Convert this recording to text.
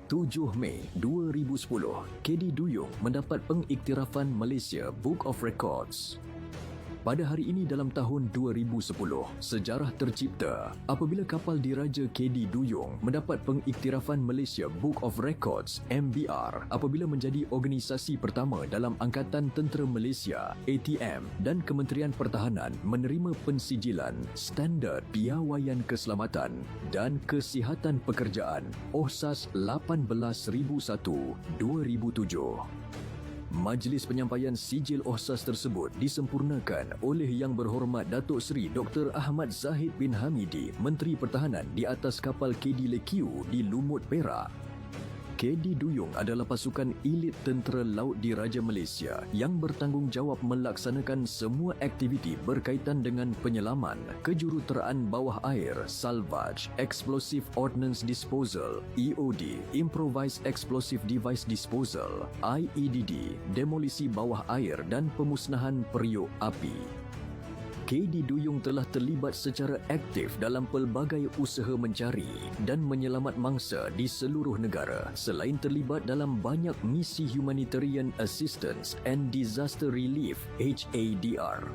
7 Mei 2010, KD Duyung mendapat pengiktirafan Malaysia Book of Records. Pada hari ini dalam tahun 2010, sejarah tercipta apabila kapal diraja KD Duyung mendapat pengiktirafan Malaysia Book of Records MBR apabila menjadi organisasi pertama dalam Angkatan Tentera Malaysia ATM dan Kementerian Pertahanan menerima pensijilan Standard Piawaian Keselamatan dan Kesihatan Pekerjaan OHSAS 18001 2007. Majlis penyampaian sijil OHSAS tersebut disempurnakan oleh Yang Berhormat Datuk Seri Dr. Ahmad Zahid bin Hamidi, Menteri Pertahanan di atas kapal KD Lekiu di Lumut, Perak. KD Duyung adalah pasukan elit tentera laut diraja Malaysia yang bertanggungjawab melaksanakan semua aktiviti berkaitan dengan penyelaman, kejuruteraan bawah air, salvage, explosive ordnance disposal, EOD, improvised explosive device disposal, IEDD, demolisi bawah air dan pemusnahan periuk api. KD Duyung telah terlibat secara aktif dalam pelbagai usaha mencari dan menyelamat mangsa di seluruh negara selain terlibat dalam banyak misi Humanitarian Assistance and Disaster Relief HADR.